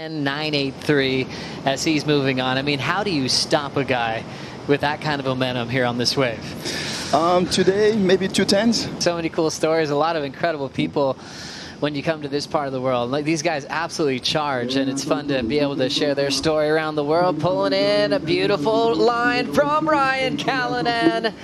10.983 as he's moving on. I mean, how do you stop a guy with that kind of momentum here on this wave? Today, maybe 210s. So many cool stories, a lot of incredible people when you come to this part of the world. Like, these guys absolutely charge, and it's fun to be able to share their story around the world. Pulling in a beautiful line from R.Callinan.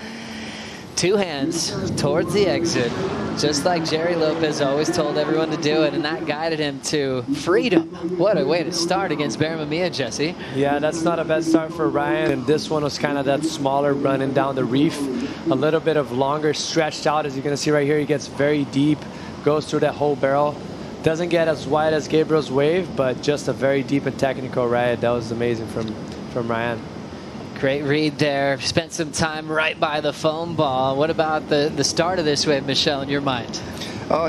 Two hands towards the exit, just like Jerry Lopez always told everyone to do it, and that guided him to freedom. What a way to start against Barron Mamiya, Jesse. Yeah, that's not a bad start for Ryan, and this one was kind of that smaller running down the reef, a little bit of longer stretched out. As you're going to see right here, he gets very deep, goes through that whole barrel. Doesn't get as wide as Gabriel's wave, but just a very deep and technical ride. That was amazing from Ryan. Great read there. Spent some time right by the foam ball. What about the start of this wave, Michelle, in your mind?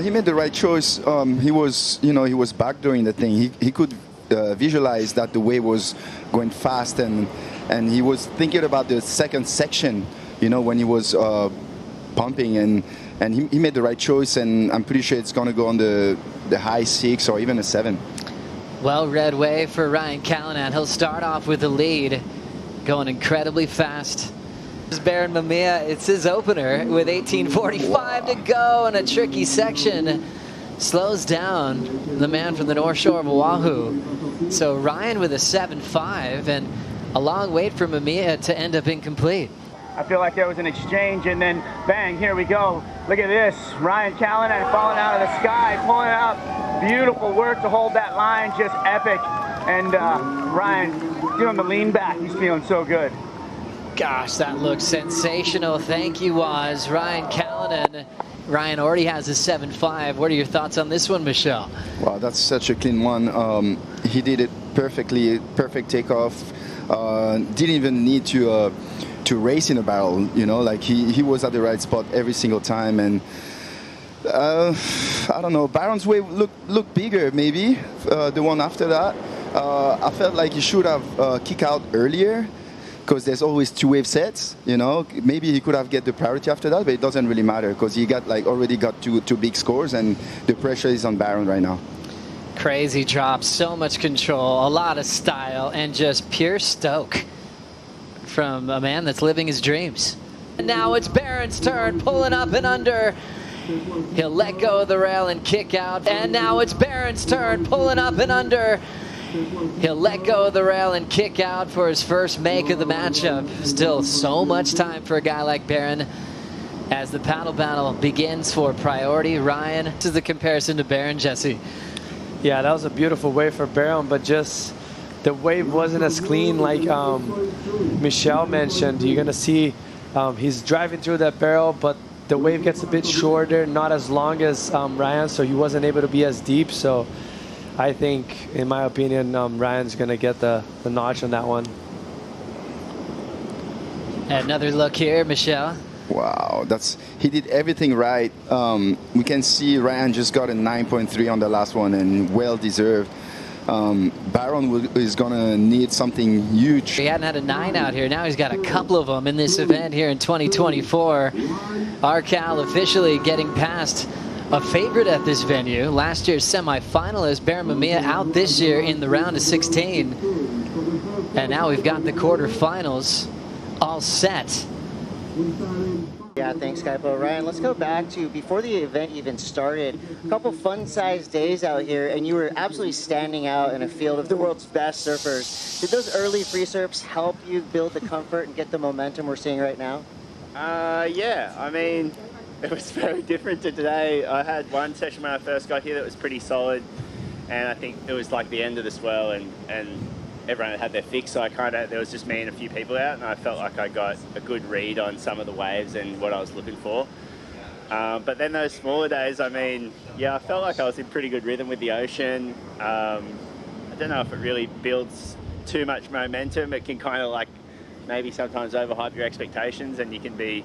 He made the right choice. He was backdooring the thing. He could visualize that the wave was going fast, and he was thinking about the second section, when he was pumping, and he made the right choice, and I'm pretty sure it's going to go on the high 6 or even a 7. Well-read wave for R.Callinan. He'll start off with the lead, going incredibly fast. This is Barron Mamiya. It's his opener with 18:45 to go in a tricky section. Slows down the man from the North Shore of Oahu. So Ryan with a 7.5 and a long wait for Mamiya to end up incomplete. I feel like there was an exchange, and then bang, here we go. Look at this, R.Callinan falling out of the sky, pulling it up. Beautiful work to hold that line, just epic. And Ryan doing the lean back, he's feeling so good. Gosh, that looks sensational. Thank you, Waz. R.Callinan. Ryan already has a 7.5. What are your thoughts on this one, Michelle? Wow, that's such a clean one. He did it perfectly, perfect takeoff. Didn't even need to race in a barrel, like he was at the right spot every single time. And I don't know, Barron's wave looked bigger, maybe, the one after that. I felt like he should have kicked out earlier, because there's always 2 wave sets, Maybe he could have get the priority after that, but it doesn't really matter, because he already got two big scores, and the pressure is on Barron right now. Crazy drop, so much control, a lot of style, and just pure stoke from a man that's living his dreams. And now it's Barron's turn, pulling up and under. He'll let go of the rail and kick out. And now it's Barron's turn, pulling up and under. He'll let go of the rail and kick out for his first make of the matchup. Still so much time for a guy like Barron as the paddle battle begins for priority. Ryan, this is the comparison to Barron, Jesse. Yeah, that was a beautiful wave for Barron, but just the wave wasn't as clean like Michelle mentioned. You're going to see he's driving through that barrel, but the wave gets a bit shorter, not as long as Ryan, so he wasn't able to be as deep. So I think, in my opinion, Ryan's going to get the notch on that one. Another look here, Michelle. Wow, he did everything right. We can see Ryan just got a 9.3 on the last one, and well deserved. Barron is going to need something huge. He hadn't had a 9 out here. Now he's got a couple of them in this event here in 2024. R.Cal officially getting past a favorite at this venue. Last year's semifinalist, Barron Mamiya, out this year in the round of 16. And now we've got the quarterfinals all set. Yeah, thanks, Kaipo. Ryan, let's go back to before the event even started. A couple fun-sized days out here, and you were absolutely standing out in a field of the world's best surfers. Did those early free surfs help you build the comfort and get the momentum we're seeing right now? Yeah, I mean, it was very different to today. I had one session when I first got here that was pretty solid, and I think it was like the end of the swell, and everyone had their fix, so there was just me and a few people out, and I felt like I got a good read on some of the waves and what I was looking for. But then those smaller days, I mean, yeah, I felt like I was in pretty good rhythm with the ocean. I don't know if it really builds too much momentum. It can kind of like maybe sometimes overhype your expectations, and you can be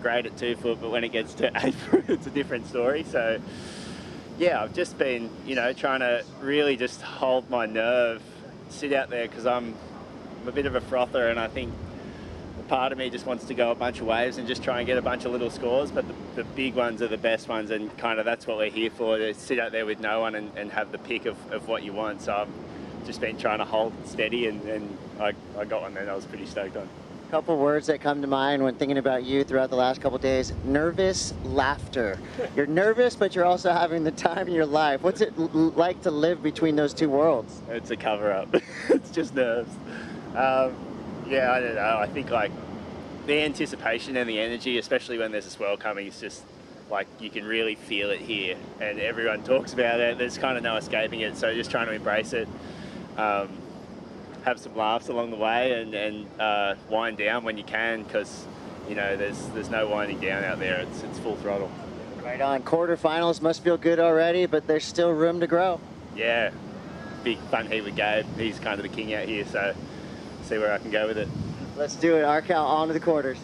great at 2 foot, but when it gets to 8 foot, it's a different story. So yeah, I've just been, trying to really just hold my nerve, sit out there, because I'm a bit of a frother, and I think part of me just wants to go a bunch of waves and just try and get a bunch of little scores, but the big ones are the best ones, and kind of that's what we're here for, to sit out there with no one and have the pick of what you want. So I'm just been trying to hold steady, and I got one there. I was pretty stoked on. Couple words that come to mind when thinking about you throughout the last couple days: nervous laughter. You're nervous, but you're also having the time of your life. What's it like to live between those two worlds? It's a cover-up. It's just nerves. Yeah, I don't know. I think like the anticipation and the energy, especially when there's a swell coming, is just like you can really feel it here, and everyone talks about it. There's kind of no escaping it, so just trying to embrace it. Have some laughs along the way, and wind down when you can, because you know there's no winding down out there. It's full throttle. Right on. Quarterfinals must feel good already, but there's still room to grow. Yeah, big fun heat with Gabe. He's kind of the king out here, so see where I can go with it. Let's do it. R.Cal, on to the quarters.